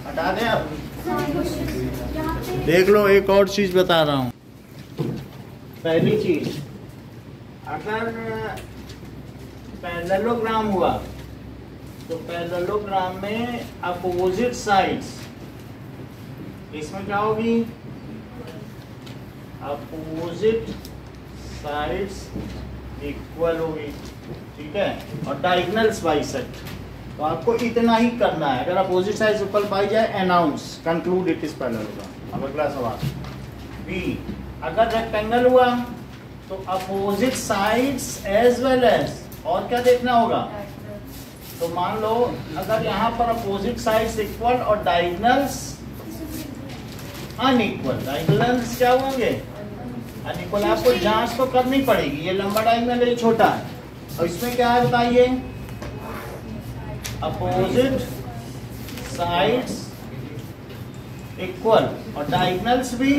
हटा दें आप। देख लो, एक और चीज बता रहा हूँ। पहली चीज, अगर पैरेललोग्राम हुआ तो पैरेललोग्राम में अपोजिट साइड्स, इसमें क्या होगी, अपोजिट साइड्स इक्वल होगी, ठीक है, और डायगोनल्स बाइसेक्ट। तो आपको इतना ही करना है, अगर अपोजिट साइड्स इक्वल पाई जाए, announce, conclude it is parallelogram. अब अगला सवाल बी, अगर रेक्टेंगल हुआ तो opposite sides as well as, और क्या देखना होगा, तो मान लो अगर यहाँ पर अपोजिट साइड्स इक्वल और डायगोनल्स अनइक्वल, डायगोनल्स क्या होंगे, अनइक्वल। आपको जांच तो करनी पड़ेगी, ये लंबा डायगोनल है, छोटा है, और इसमें क्या है बताइए, अपोजिट साइड्स इक्वल और डायगोनल्स भी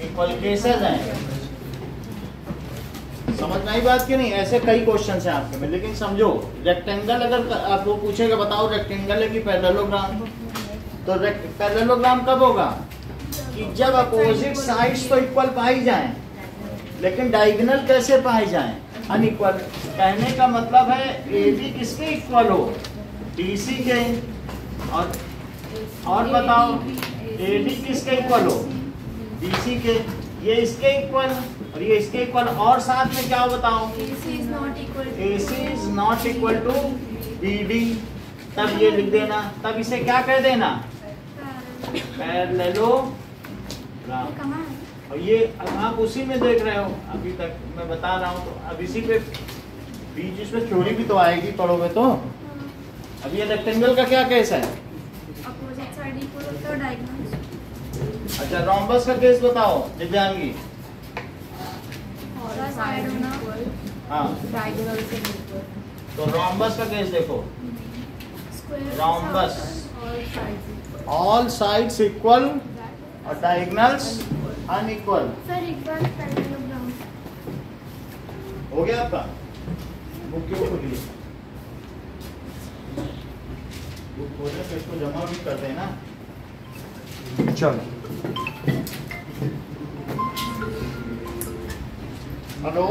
इक्वल केसेस हैं। समझ में आई बात की नहीं? ऐसे कई क्वेश्चन हैं आपके में, लेकिन समझो, रेक्टेंगल अगर आपको पूछेगा बताओ रेक्टेंगल है कि पैरेललोग्राम, तो पैरेललोग्राम कब होगा कि जब अपोजिट साइड्स तो इक्वल पाई जाएं, लेकिन डायगोनल कैसे पाए जाएं, अनइक्वल। कहने का मतलब है ए बी किसके इक्वल हो, BC के और बताओ AD किसके इक्वल हो? BC के, ये इसके इक्वल और ये इसके इक्वल, और साथ में क्या बताओ? AC is not equal to BD। तब ये लिख देना, तब इसे क्या कर देना? पैरेललोग्राम। और ये अब आप उसी में देख रहे हो, अभी तक मैं बता रहा हूँ, तो अब इसी पे बीच इसमें थ्योरी भी तो आएगी, पढ़ोगे तो। अब ये रेक्टेंगल का क्या केस है? अपोजिट साइड इक्वल होता है डायगोनल। अच्छा, रोम्बस का केस बताओ दिव्यांगी। और साइड होना हाँ, डायगोनल से इक्वल। तो रोम्बस का केस देखो, square rhombus all all sides sides equal और डायगोनल्स अनइक्वल। सर एक बार पैरेललोग्राम हो गया आपका? बुक क्यों खोलिए? बुक खोले तो इसको जमा भी कर देना। चलो, hello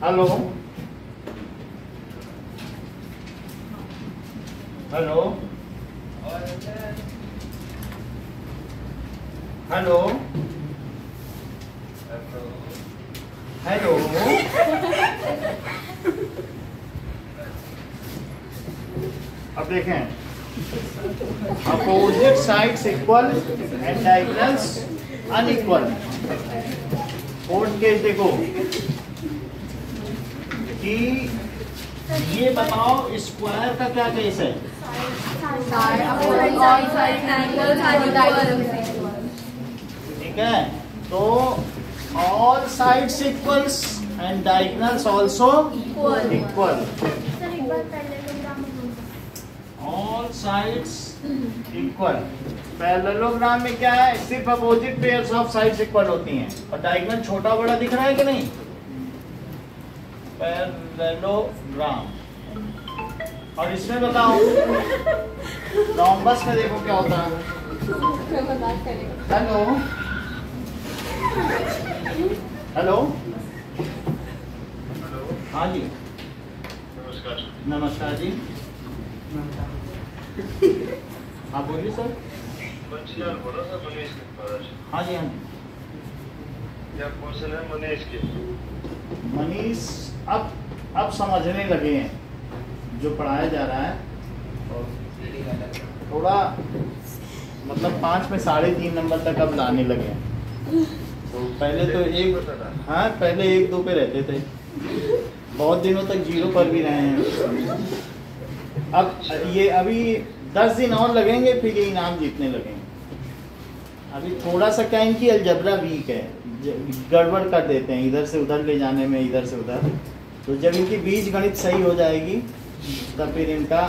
hello hello hello hello, अब देखें, opposite sides equal and diagonals unequal. Fourth case देखो कि ये बताओ स्क्वायर का क्या केस है? ठीक है, तो all sides equals and diagonals also equal. Sir एक बार पैरेललोग्राम में ऑल साइड्स इक्वल। पैरेललोग्राम में क्या है? सिर्फ opposite pairs of sides equal होती हैं और डायगोनल छोटा बड़ा दिख रहा है कि नहीं? पैरेललोग्राम। और इसमें बताओ रोम्बस में देखो क्या होता है। हेलो हेलो, हाँ जी, नमस्कार। नमस्कार जी, हाँ बोलिए सर। मंचिलाल बोला था मनीष के पास। हाँ जी, हाँ जी। क्या क्वेश्चन है मनीष के? मनीष अब समझने लगे हैं जो पढ़ाया जा रहा है, और थोड़ा मतलब 5 में 3.5 नंबर तक अब लाने लगे हैं। तो पहले तो पहले 1-2 पे रहते थे, बहुत दिनों तक 0 पर भी रहे हैं। अब ये अभी 10 दिन और लगेंगे, फिर ये इनाम जीतने लगेंगे। अभी थोड़ा सा क्या इनकी अलजबरा वीक है, गड़बड़ कर देते हैं इधर से उधर ले जाने में, इधर से उधर। तो जब इनकी बीज गणित सही हो जाएगी तब फिर इनका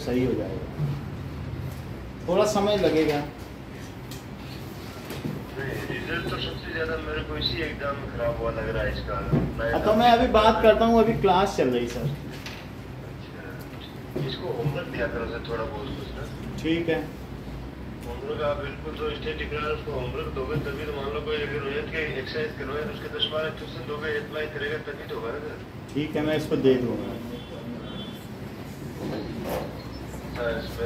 सही हो जाएगा, थोड़ा समय लगेगा। रिजल्ट तो सबसे ज्यादा मेरे को इसी एग्जाम में खराब हुआ लग रहा है इसका। तो मैं अभी बात करता हूँ, अभी क्लास चल रही सर। इसको होमवर्क दिया करो सर, थोड़ा बहुत कुछ ना। ठीक है, होमवर्क आप बिल्कुल तो स्टेटिक रहा, उसको होमवर्क दोगे तभी तो, मान लो कोई अगर रोहित के एक्सरसाइज करवाए तो उसके 10-12 क्वेश्चन दोगे, अप्लाई करेगा तभी तो होगा ना। ठीक है, मैं इसको दे दूंगा।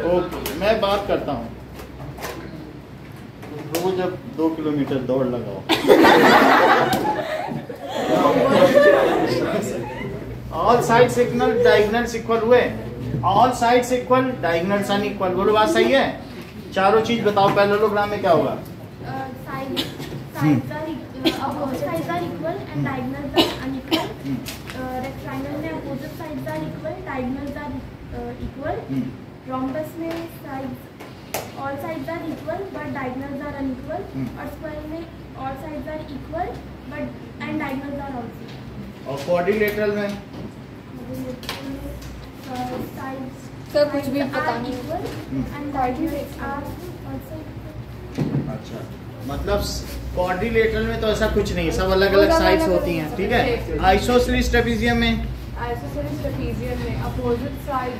ओके, मैं बात करता हूँ। रोज अब 2 किलोमीटर दौड़ लगाओ। All sides equal diagonals equal हुए, all sides equal diagonals unequal. बोलो बात सही है? चारों चीज बताओ, पैरेललोग्राम में क्या होगा? sides are equal and diagonals are unequal. Rectangle में opposite sides are equal, diagonals are equal. Rhombus में all sides are equal but diagonals are unequal. और square में all sides are equal but and diagonals are also equal. और क्वाड्रिलेटरल में? Sides सर कुछ भी पता are नहीं। equal and diagonals are also equal. अच्छा, मतलब क्वाड्रिलेटरल में तो ऐसा कुछ नहीं, सब अलग अलग साइड्स होती हैं। ठीक है, आइसोसेलेस ट्रेपेजियम में आइसोसेलेस ट्रेपेजियम में opposite side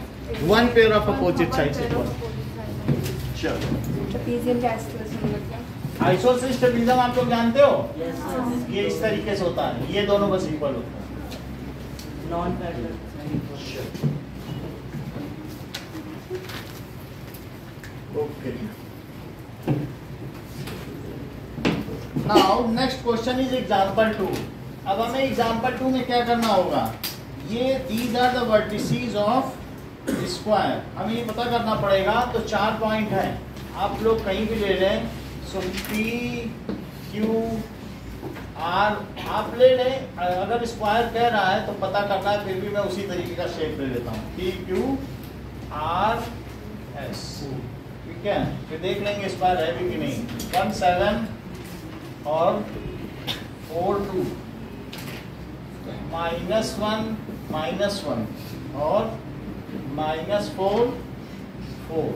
one pair of opposite sides equal. चलो, ट्रेपेजियम का एक्सप्रेशन मतलब आइसोसेलेस ट्रेपेजियम आप लोग जानते हो? ये इस तरीके से होता है, ये दोनों बस इक्वल होता है। Non parallel okay, now next question is example 2। अब हमें एग्जांपल 2 में क्या करना होगा, ये these are the vertices of square, हमें ये पता करना पड़ेगा। तो 4 पॉइंट है, आप लोग कहीं भी ले लें, सो पी क्यू आर आप ले लें। अगर स्क्वायर कह रहा है तो पता करना है, फिर भी मैं उसी तरीके का शेप ले लेता हूँ, पी क्यू आर एस, ठीक है। फिर देख लेंगे स्क्वायर है भी कि नहीं। 1 7 और 4 2, -1 -1 और -4 4।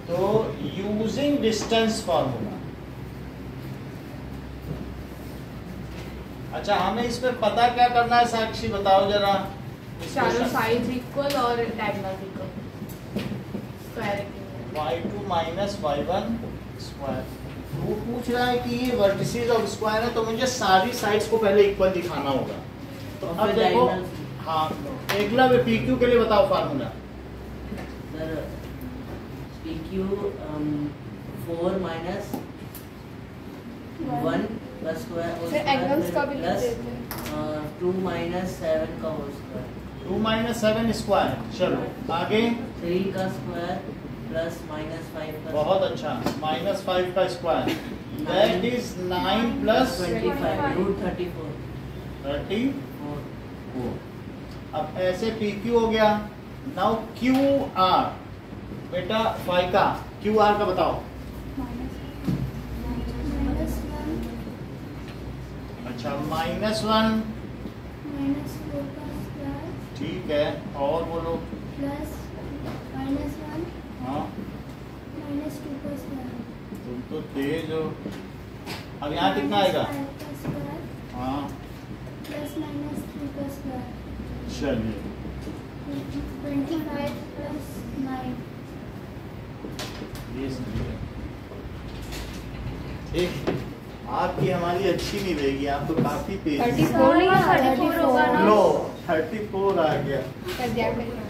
तो यूजिंग डिस्टेंस फॉर्मूला, अच्छा हमें इसमें पता क्या करना है, साक्षी बताओ जरा। चारों साइड्स इक्वल और diagonal equal, square y2 minus y1 square. वो पूछ रहा है कि ये वर्टिसेस ऑफ स्क्वायर है, तो मुझे सारी साइड्स को पहले इक्वल दिखाना होगा। तो अब देखो, हाँ एकलव्य PQ के लिए बताओ formula. Sir PQ 4 minus 1 plus square sir angles का भी लिख plus देते हैं। 2 minus 7 का होल स्क्वायर, 2 - 7 स्क्वायर। चलो आगे, 3 का स्क्वायर प्लस -5 का, बहुत अच्छा, -5 का square, that is 9 plus 25 root 34 34। अब ऐसे PQ हो गया। नाउ QR, बेटा फाई का QR का बताओ। अच्छा -1, -4 का स्क्वायर ठीक है, और बोलो। प्लस -1 हाँ -2 का स्क्वायर, तुम तो तेज हो। अब यहाँ कितना आएगा? -5 का स्क्वायर हाँ प्लस -3 का स्क्वायर, चलिए, 25 प्लस 9। ये समझिए। एक आपकी हमारी अच्छी नहीं रहेगी, आप तो काफी तेज। 34 नहीं है, 34 होगा ना। लो 34 आ गया। कर दिया मैंने।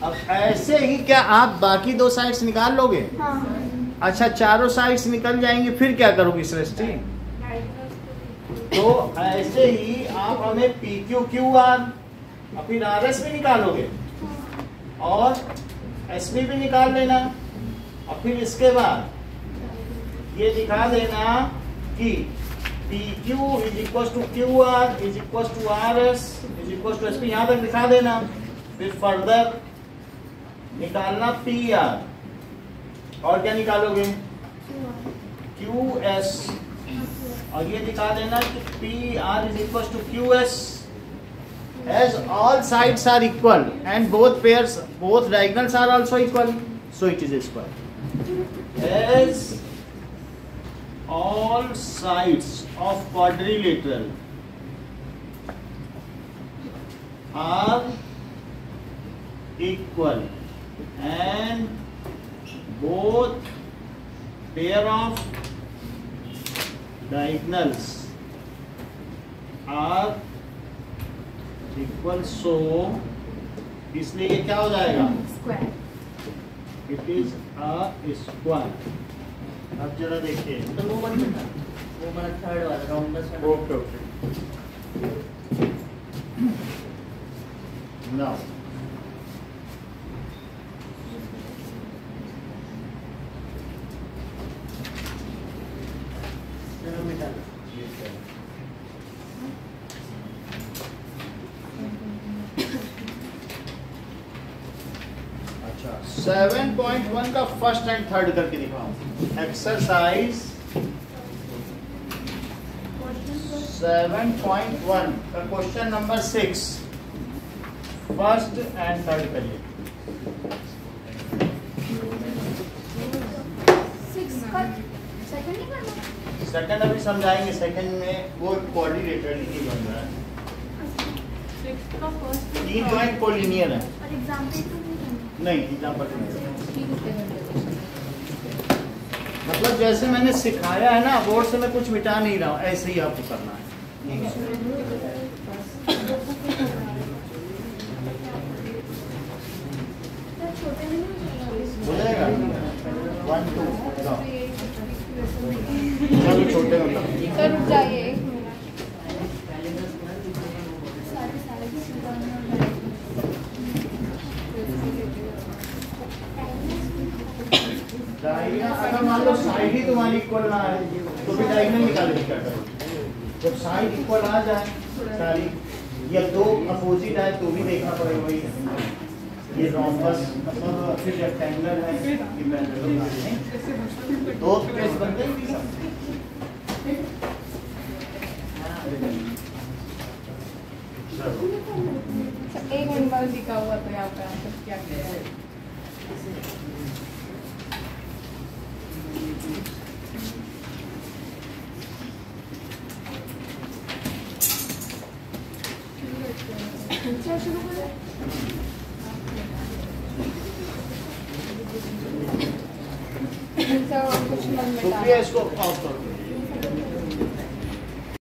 अब ऐसे ही क्या आप बाकी 2 साइड्स निकाल लोगे? हाँ अच्छा चारों साइड्स निकल जाएंगी, फिर क्या करोगी सृष्टि? तो ऐसे ही आप हमें PQ QR और फिर RS भी निकालोगे और SV भी निकाल लेना, और फिर इसके बाद ये दिखा देना कि PQ = QR = RS = SP, यहाँ तक दिखा देना। फिर फर्दर निकालना PR, और क्या निकालोगे? QS, और ये दिखा देना कि PR = QS as all sides are equal and both diagonals are also equal, so it is a square. As all sides of quadrilateral are equal and both pair of diagonals are equal, so इसलिए ये क्या हो जाएगा? Square. It is a square. अब जरा देखिए, तो वो बन गया, वो हमारा थर्ड वाला रोम्बस वाला। ओके ओके, नाउ चलो मिटा लो। अच्छा 7.1 का फर्स्ट एंड थर्ड करके दिखाऊं। एक्सरसाइज 7.1 का question number 6 first and third करिए। 6 का सेकंड नहीं करना। सेकंड अभी समझाएंगे, सेकंड में वो कोऑर्डिनेटर नहीं बन रहा है। 6 का फर्स्ट 3 जॉइंट कोलिनियर है। और एग्जाम्पल तो नहीं करना। नहीं एग्जाम्पल नहीं, ठीक है। मतलब जैसे मैंने सिखाया है ना, बोर्ड से मैं कुछ मिटा नहीं रहा हूँ, ऐसे ही आपको करना है। 1 2 जाओ चलो छोटे मतलब सर रुक जाइए 1 मिनट। अगर मान लो साइड ही तुम्हारी इक्वल ना आए तो भी डायगोनल निकालने क्या करो। जब साइड इक्वल आ जाए सारी या दो अपोजिट आए तो भी देखना पड़ेगा वही ये रोम्बस मतलब फिर रेक्टेंगुलर है ये पेंटागन है दो केस बनते हैं कि सब एक मिनट बाद लिखा हुआ तो यहाँ पे आंसर क्या क्या है। क्या शुरू करें? सर कुछ मन में सुप्रिया इसको ऑफ कर दो।